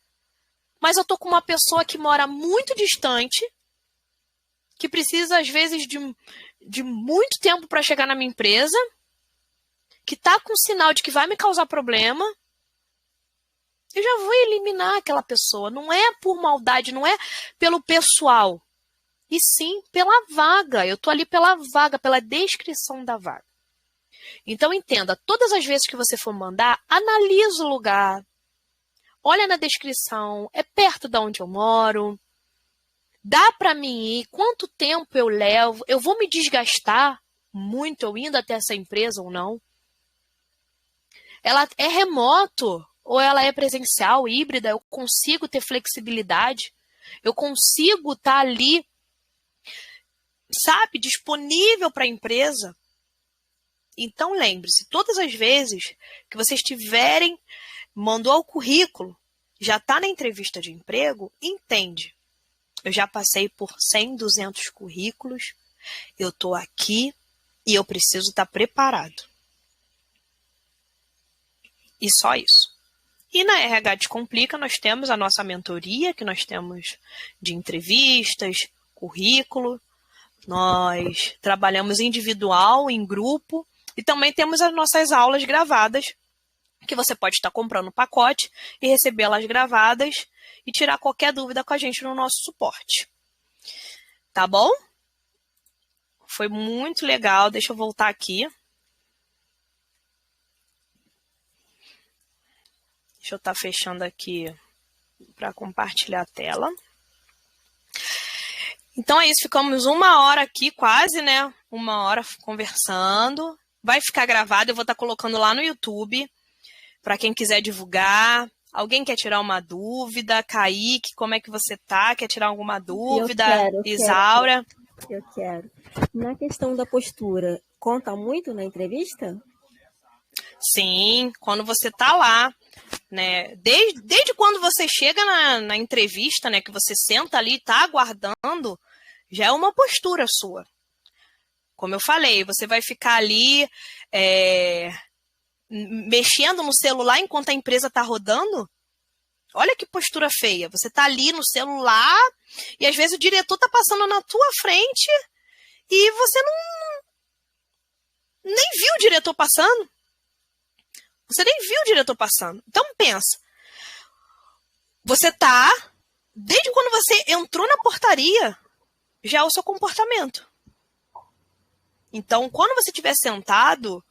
mas eu estou com uma pessoa que mora muito distante, que precisa, às vezes, de muito tempo para chegar na minha empresa, que está com sinal de que vai me causar problema, eu já vou eliminar aquela pessoa. Não é por maldade, não é pelo pessoal, e sim pela vaga. Eu estou ali pela vaga, pela descrição da vaga. Então, entenda, todas as vezes que você for mandar, analisa o lugar, olha na descrição, é perto de onde eu moro, dá para mim ir, quanto tempo eu levo, eu vou me desgastar muito eu indo até essa empresa ou não? Ela é remoto ou ela é presencial, híbrida? Eu consigo ter flexibilidade? Eu consigo estar ali, sabe, disponível para a empresa? Então, lembre-se, todas as vezes que vocês tiverem, mandou o currículo, já está na entrevista de emprego, entende. Eu já passei por 100, 200 currículos, eu estou aqui e eu preciso estar preparado. E só isso. E na RH Descomplica nós temos a nossa mentoria, que nós temos de entrevistas, currículo, nós trabalhamos individual, em grupo, e também temos as nossas aulas gravadas, que você pode estar comprando um pacote e recebê-las gravadas e tirar qualquer dúvida com a gente no nosso suporte. Tá bom? Foi muito legal. Deixa eu voltar aqui. Deixa eu estar fechando aqui para compartilhar a tela. Então é isso, ficamos 1 hora aqui quase, né? 1 hora conversando. Vai ficar gravado, eu vou estar colocando lá no YouTube, para quem quiser divulgar. Alguém quer tirar uma dúvida? Kaique, como é que você tá? Quer tirar alguma dúvida? Isaura? Eu quero. Na questão da postura, conta muito na entrevista? Sim, quando você tá lá, né? Desde quando você chega na entrevista, né? Que você senta ali e tá aguardando, já é uma postura sua. Como eu falei, você vai ficar ali mexendo no celular enquanto a empresa está rodando? Olha que postura feia. Você está ali no celular e às vezes o diretor está passando na tua frente e você nem viu o diretor passando. Você nem viu o diretor passando. Então pensa. Você tá, desde quando você entrou na portaria, já é o seu comportamento. Então, quando você estiver sentado,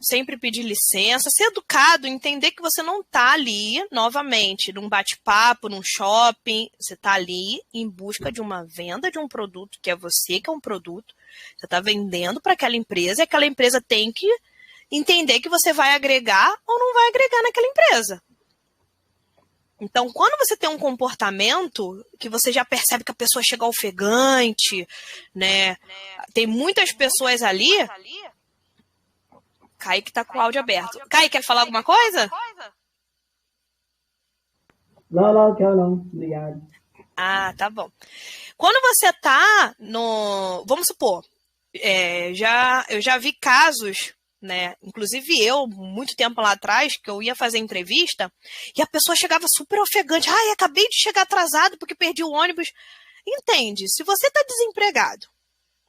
sempre pedir licença, ser educado, entender que você não está ali, novamente, num bate-papo, num shopping, você está ali em busca de uma venda de um produto, que é você que é um produto, você está vendendo para aquela empresa, e aquela empresa tem que entender que você vai agregar ou não vai agregar naquela empresa. Então, quando você tem um comportamento que você já percebe que a pessoa chega ofegante, né? Tem muitas pessoas ali. Kaique tá com o áudio aberto. Kaique, quer falar alguma coisa? Não, quero não. Obrigado. Ah, tá bom. Quando você tá no... Vamos supor, eu já vi casos, né? Inclusive eu, muito tempo lá atrás, que eu ia fazer entrevista, e a pessoa chegava super ofegante. Ai, acabei de chegar atrasado porque perdi o ônibus. Entende? Se você tá desempregado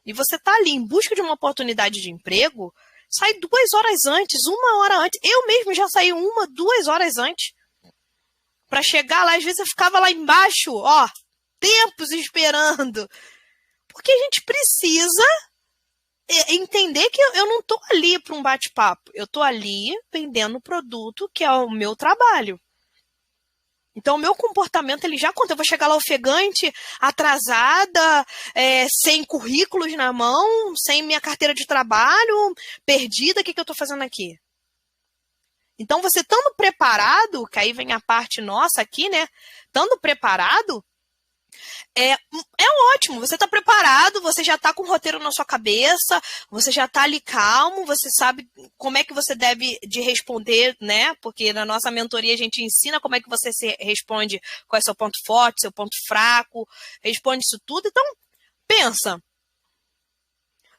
e você tá ali em busca de uma oportunidade de emprego, sai 2 horas antes, 1 hora antes. Eu mesmo já saí 1, 2 horas antes para chegar lá. Às vezes eu ficava lá embaixo, ó, tempos esperando. Porque a gente precisa entender que eu não tô ali para um bate-papo. Eu tô ali vendendo o produto que é o meu trabalho. Então, o meu comportamento, ele já conta. Eu vou chegar lá ofegante, atrasada, sem currículos na mão, sem minha carteira de trabalho, perdida. O que eu estou fazendo aqui? Então, você estando preparado, que aí vem a parte nossa aqui, né? Estando preparado, é ótimo. Você está preparado, você já está com o roteiro na sua cabeça, você já está ali calmo, você sabe como é que você deve de responder, né? Porque na nossa mentoria a gente ensina como é que você se responde, qual é seu ponto forte, seu ponto fraco, responde isso tudo. Então, pensa.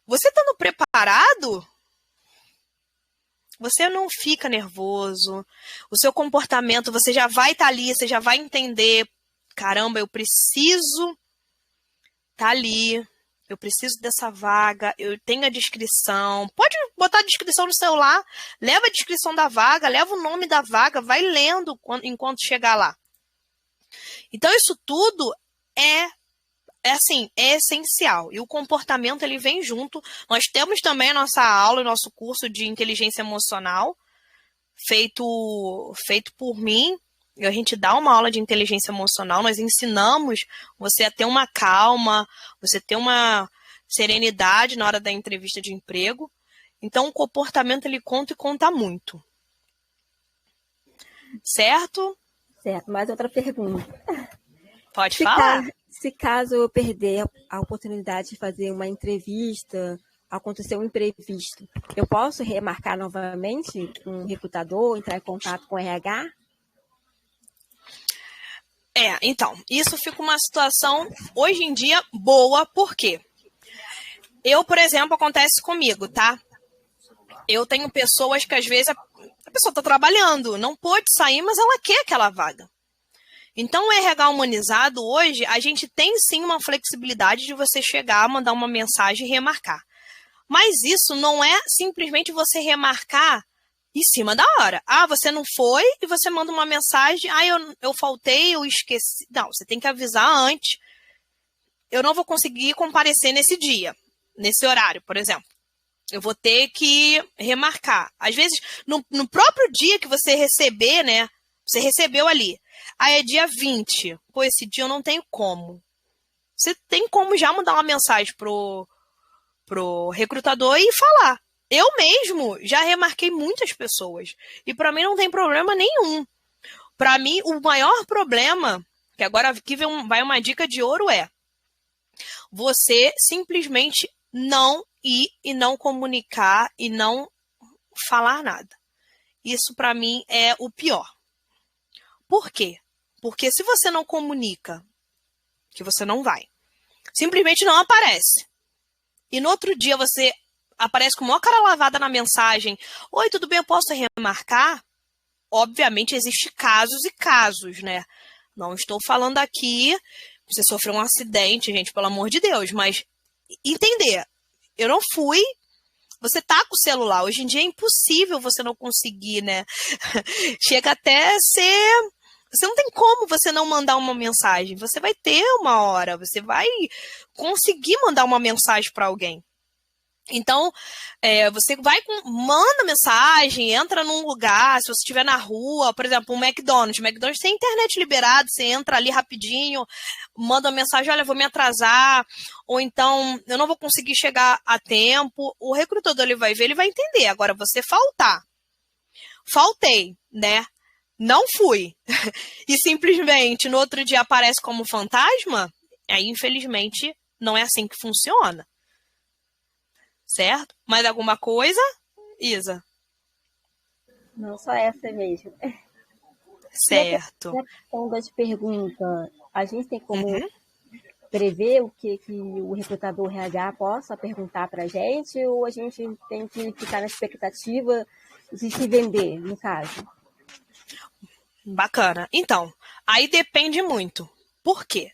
Você estando preparado, você não fica nervoso. O seu comportamento, você já vai estar ali, você já vai entender. Caramba, eu preciso estar ali, eu preciso dessa vaga, eu tenho a descrição. Pode botar a descrição no celular, leva a descrição da vaga, leva o nome da vaga, vai lendo enquanto chegar lá. Então, isso tudo é essencial. E o comportamento, ele vem junto. Nós temos também a nossa aula, o nosso curso de inteligência emocional, feito por mim. A gente dá uma aula de inteligência emocional, nós ensinamos você a ter uma calma, você ter uma serenidade na hora da entrevista de emprego. Então, o comportamento, ele conta e conta muito. Certo? Certo. Mais outra pergunta. Pode falar. Se caso eu perder a oportunidade de fazer uma entrevista, acontecer um imprevisto, eu posso remarcar novamente um recrutador, entrar em contato com o RH? Então, isso fica uma situação, hoje em dia, boa, por quê? Eu, por exemplo, acontece comigo, tá? Eu tenho pessoas que, às vezes, a pessoa está trabalhando, não pôde sair, mas ela quer aquela vaga. Então, o RH humanizado, hoje, a gente tem, sim, uma flexibilidade de você chegar, mandar uma mensagem e remarcar. Mas isso não é simplesmente você remarcar em cima da hora. Ah, você não foi e você manda uma mensagem. Ah, eu faltei, eu esqueci. Não, você tem que avisar antes. Eu não vou conseguir comparecer nesse dia, nesse horário, por exemplo. Eu vou ter que remarcar. Às vezes, no próprio dia que você receber, né? Você recebeu ali. Aí é dia 20. Pô, esse dia eu não tenho como. Você tem como já mandar uma mensagem pro recrutador e falar. Eu mesmo já remarquei muitas pessoas. E para mim não tem problema nenhum. Para mim, o maior problema, que agora aqui vai uma dica de ouro, é você simplesmente não ir e não comunicar e não falar nada. Isso para mim é o pior. Por quê? Porque se você não comunica que você não vai, simplesmente não aparece. E no outro dia você aparece com uma cara lavada na mensagem. Oi, tudo bem, eu posso remarcar? Obviamente, existem casos e casos, né? Não estou falando aqui, você sofreu um acidente, gente, pelo amor de Deus. Mas entender, eu não fui, você tá com o celular. Hoje em dia é impossível você não conseguir, né? Chega até a ser... Você não tem como você não mandar uma mensagem. Você vai ter uma hora, você vai conseguir mandar uma mensagem para alguém. Então, você manda mensagem, entra num lugar, se você estiver na rua, por exemplo, um McDonald's. McDonald's tem internet liberado, você entra ali rapidinho, manda uma mensagem, olha, vou me atrasar, ou então, eu não vou conseguir chegar a tempo. O recrutador, ele vai ver, ele vai entender. Agora, você faltei, né? Não fui. E simplesmente, no outro dia, aparece como fantasma, aí, infelizmente, não é assim que funciona. Certo? Mais alguma coisa, Isa? Não, só essa mesmo. Certo. Na questão das perguntas, a gente tem como prever o que o recrutador RH possa perguntar para a gente, ou a gente tem que ficar na expectativa de se vender, no caso? Bacana. Então, aí depende muito. Por quê?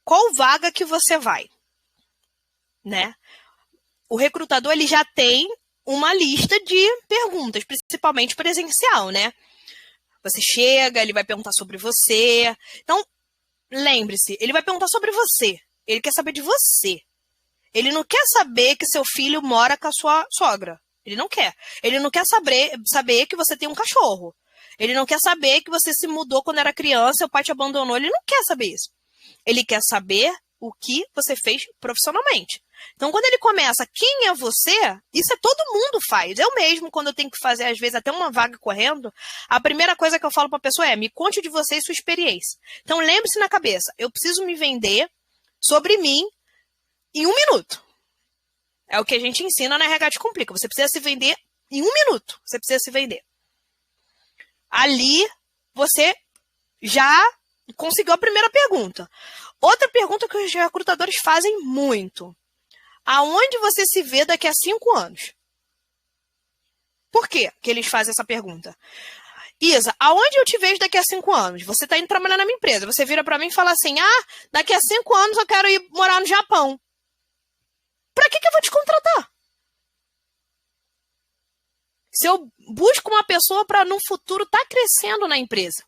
Qual vaga que você vai? Né? O recrutador, ele já tem uma lista de perguntas, principalmente presencial, né? Você chega, ele vai perguntar sobre você. Então, lembre-se, ele vai perguntar sobre você. Ele quer saber de você. Ele não quer saber que seu filho mora com a sua sogra. Ele não quer. Ele não quer saber que você tem um cachorro. Ele não quer saber que você se mudou quando era criança, seu pai te abandonou. Ele não quer saber isso. Ele quer saber o que você fez profissionalmente. Então, quando ele começa, quem é você? Isso todo mundo faz. Eu mesmo, quando eu tenho que fazer, às vezes, até uma vaga correndo, a primeira coisa que eu falo para a pessoa é, me conte de você e sua experiência. Então, lembre-se na cabeça, eu preciso me vender sobre mim em 1 minuto. É o que a gente ensina na RH de Complica. Você precisa se vender em 1 minuto. Você precisa se vender. Ali, você já conseguiu a primeira pergunta. Outra pergunta que os recrutadores fazem muito. Aonde você se vê daqui a 5 anos? Por quê que eles fazem essa pergunta? Isa, aonde eu te vejo daqui a 5 anos? Você está indo trabalhar na minha empresa. Você vira para mim e fala assim, daqui a 5 anos eu quero ir morar no Japão. Para que eu vou te contratar? Se eu busco uma pessoa para no futuro estar crescendo na empresa.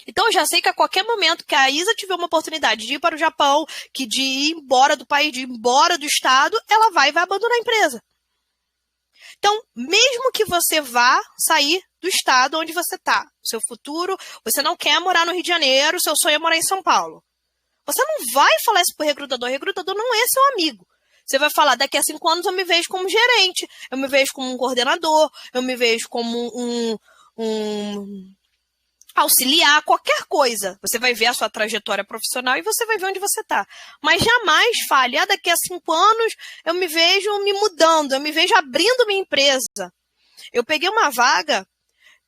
Então, eu já sei que a qualquer momento que a Isa tiver uma oportunidade de ir para o Japão, de ir embora do país, de ir embora do estado, ela vai abandonar a empresa. Então, mesmo que você vá sair do estado onde você está, o seu futuro, você não quer morar no Rio de Janeiro, o seu sonho é morar em São Paulo. Você não vai falar isso para o recrutador não é seu amigo. Você vai falar, daqui a 5 anos eu me vejo como gerente, eu me vejo como um coordenador, eu me vejo como um auxiliar, qualquer coisa. Você vai ver a sua trajetória profissional e você vai ver onde você está. Mas jamais fale, daqui a 5 anos eu me vejo me mudando, eu me vejo abrindo minha empresa. Eu peguei uma vaga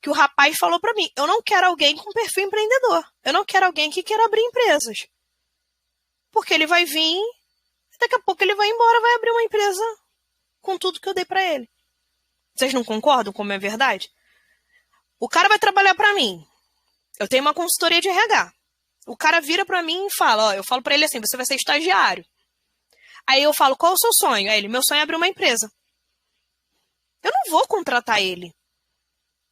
que o rapaz falou para mim, eu não quero alguém com perfil empreendedor. Eu não quero alguém que queira abrir empresas. Porque ele vai vir, daqui a pouco ele vai embora, vai abrir uma empresa com tudo que eu dei para ele. Vocês não concordam com a minha verdade? O cara vai trabalhar para mim. Eu tenho uma consultoria de RH. O cara vira para mim e fala, eu falo para ele assim, você vai ser estagiário. Aí eu falo, qual é o seu sonho? Aí ele, meu sonho é abrir uma empresa. Eu não vou contratar ele.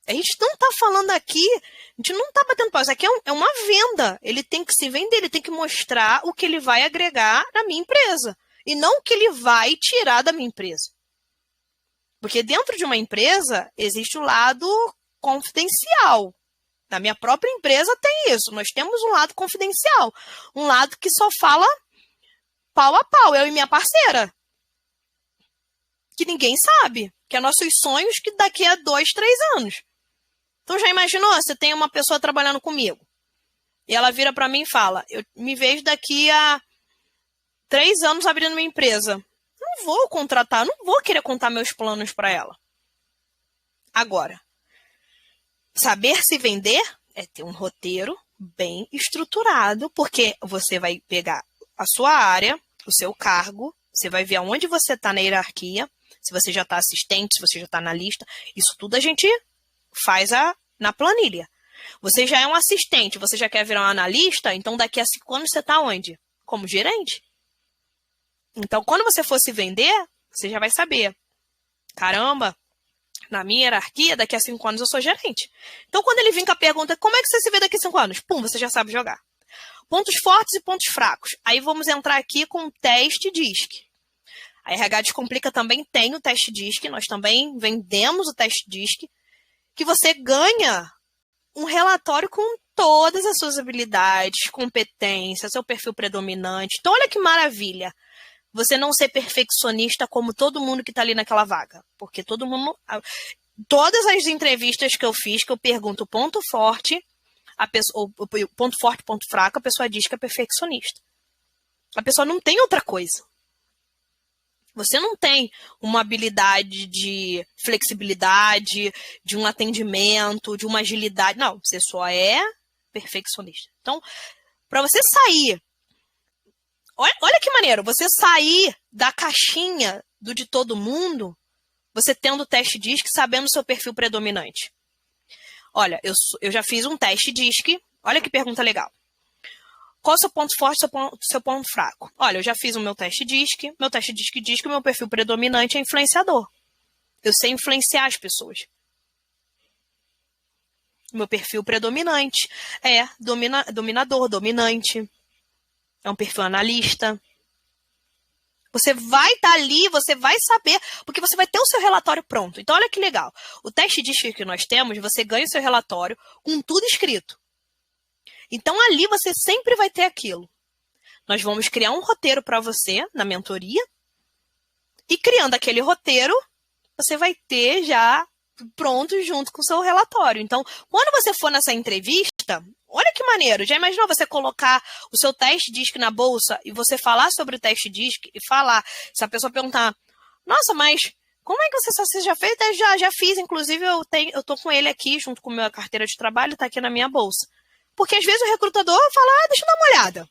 A gente não tá falando aqui, a gente não tá batendo pau. Isso aqui é uma venda. Ele tem que se vender, ele tem que mostrar o que ele vai agregar na minha empresa. E não o que ele vai tirar da minha empresa. Porque dentro de uma empresa existe o lado confidencial. Na minha própria empresa tem isso. Nós temos um lado confidencial. Um lado que só fala pau a pau. Eu e minha parceira. Que ninguém sabe. Que é nossos sonhos que daqui a 2, 3 anos. Então já imaginou? Você tem uma pessoa trabalhando comigo. E ela vira para mim e fala, eu me vejo daqui a 3 anos abrindo minha empresa. Não vou contratar, não vou querer contar meus planos para ela. Agora, saber se vender é ter um roteiro bem estruturado, porque você vai pegar a sua área, o seu cargo, você vai ver aonde você está na hierarquia, se você já está assistente, se você já está analista, isso tudo a gente faz na planilha. Você já é um assistente, você já quer virar um analista, então daqui a 5 anos você está onde? Como gerente. Então, quando você for se vender, você já vai saber. Caramba, na minha hierarquia, daqui a 5 anos eu sou gerente. Então, quando ele vem com a pergunta, como é que você se vê daqui a 5 anos? Pum, você já sabe jogar. Pontos fortes e pontos fracos. Aí vamos entrar aqui com o teste DISC. A RH Descomplica também tem o teste DISC, nós também vendemos o teste DISC, que você ganha um relatório com todas as suas habilidades, competências, seu perfil predominante. Então, olha que maravilha. Você não ser perfeccionista como todo mundo que está ali naquela vaga. Porque todo mundo... Todas as entrevistas que eu fiz, que eu pergunto ponto forte, ponto forte, ponto fraco, a pessoa diz que é perfeccionista. A pessoa não tem outra coisa. Você não tem uma habilidade de flexibilidade, de um atendimento, de uma agilidade. Não, você só é perfeccionista. Então, para você sair... Olha que maneiro, você sair da caixinha do de todo mundo, você tendo o teste DISC, sabendo o seu perfil predominante. Olha, eu já fiz um teste DISC. Olha que pergunta legal. Qual é o seu ponto forte e seu ponto fraco? Olha, eu já fiz o meu teste DISC. Meu teste DISC diz que o meu perfil predominante é influenciador. Eu sei influenciar as pessoas. Meu perfil predominante é dominador, dominante. É um perfil analista. Você vai estar ali, você vai saber, porque você vai ter o seu relatório pronto. Então, olha que legal. O teste DISC que nós temos, você ganha o seu relatório com tudo escrito. Então, ali você sempre vai ter aquilo. Nós vamos criar um roteiro para você na mentoria. E criando aquele roteiro, você vai ter já pronto junto com o seu relatório. Então, quando você for nessa entrevista, olha que maneiro. Já imaginou você colocar o seu teste DISC na bolsa e você falar sobre o teste DISC e falar, se a pessoa perguntar, nossa, mas como é que você já fez? Já fiz, inclusive eu tô com ele aqui junto com a minha carteira de trabalho, tá aqui na minha bolsa. Porque às vezes o recrutador fala, deixa eu dar uma olhada.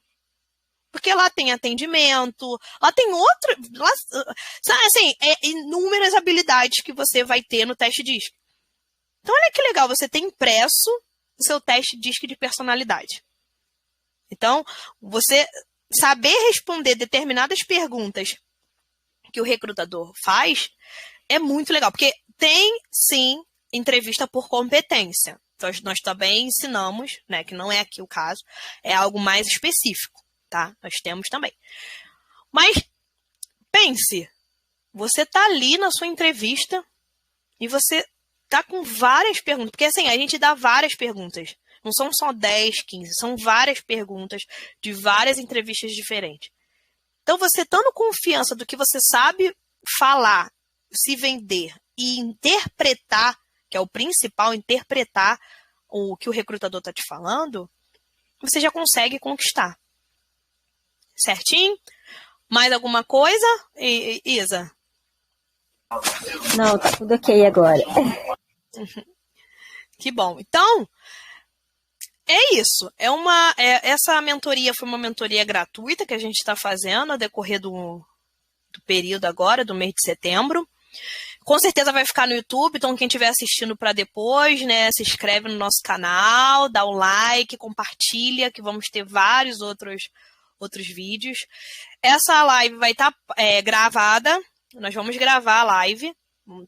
Porque lá tem atendimento, lá tem assim, inúmeras habilidades que você vai ter no teste DISC. Então, olha que legal, você tem impresso o seu teste DISC de personalidade. Então, você saber responder determinadas perguntas que o recrutador faz é muito legal, porque tem, sim, entrevista por competência. Então, nós também ensinamos, né, que não é aqui o caso, é algo mais específico, tá? Nós temos também. Mas, pense, você tá ali na sua entrevista e você tá com várias perguntas, porque assim, a gente dá várias perguntas. Não são só 10, 15, são várias perguntas de várias entrevistas diferentes. Então, você estando confiança do que você sabe falar, se vender e interpretar, que é o principal, interpretar o que o recrutador está te falando, você já consegue conquistar. Certinho? Mais alguma coisa, Isa? Não, tá tudo ok agora. Que bom. Então, é isso. Essa mentoria foi uma mentoria gratuita que a gente está fazendo ao decorrer do período agora, do mês de setembro. Com certeza vai ficar no YouTube, então quem estiver assistindo para depois, né, se inscreve no nosso canal, dá um like, compartilha, que vamos ter vários outros vídeos. Essa live vai estar gravada, nós vamos gravar a live,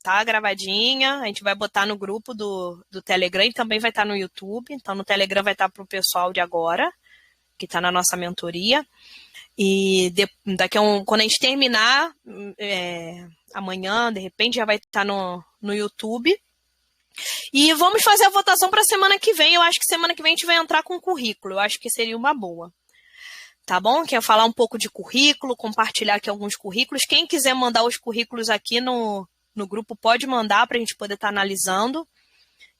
tá gravadinha, a gente vai botar no grupo do Telegram e também vai estar no YouTube, então no Telegram vai estar para o pessoal de agora, que está na nossa mentoria. E quando a gente terminar, amanhã, de repente, já vai estar no YouTube. E vamos fazer a votação para a semana que vem. Eu acho que semana que vem a gente vai entrar com currículo. Eu acho que seria uma boa. Tá bom? Quero falar um pouco de currículo, compartilhar aqui alguns currículos. Quem quiser mandar os currículos aqui no grupo, pode mandar para a gente poder estar analisando.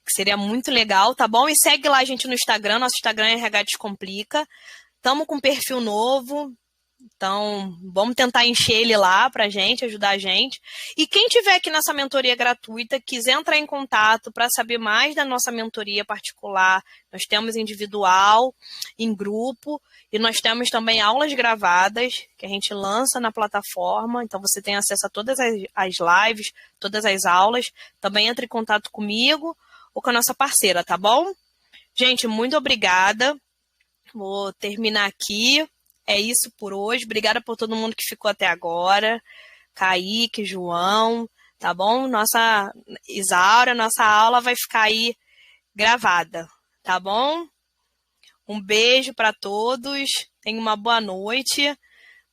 Que seria muito legal, tá bom? E segue lá a gente no Instagram. Nosso Instagram é RH Descomplica. Estamos com um perfil novo. Então, vamos tentar encher ele lá pra gente, ajudar a gente. E quem tiver aqui nessa mentoria gratuita, quiser entrar em contato para saber mais da nossa mentoria particular, nós temos individual, em grupo, e nós temos também aulas gravadas que a gente lança na plataforma. Então, você tem acesso a todas as lives, todas as aulas. Também entre em contato comigo ou com a nossa parceira, tá bom? Gente, muito obrigada. Vou terminar aqui. É isso por hoje. Obrigada por todo mundo que ficou até agora. Kaique, João, tá bom? Nossa Isaura, nossa aula vai ficar aí gravada, tá bom? Um beijo para todos. Tenham uma boa noite.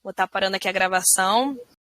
Vou estar parando aqui a gravação.